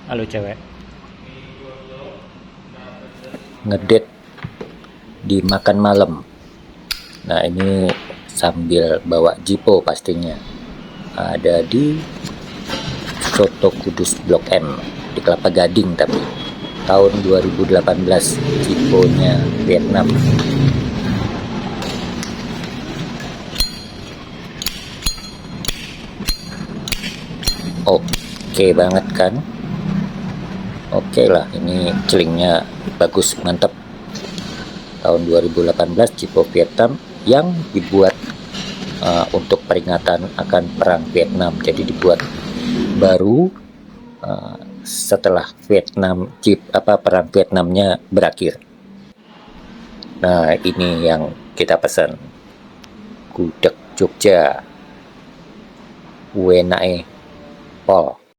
Halo cewek. Ngedate di makan malam. Nah, ini sambil bawa Jipo pastinya. Ada di Soto Kudus Blok M di Kelapa Gading, tapi tahun 2018 Jiponya Vietnam. Oke banget kan? Oke lah, ini celingnya bagus, mantap. Tahun 2018 Jipo Vietnam yang dibuat untuk peringatan akan perang Vietnam. Jadi dibuat baru setelah perang Vietnamnya berakhir. Nah, ini yang kita pesan, gudeg Jogja, Wenae Pol.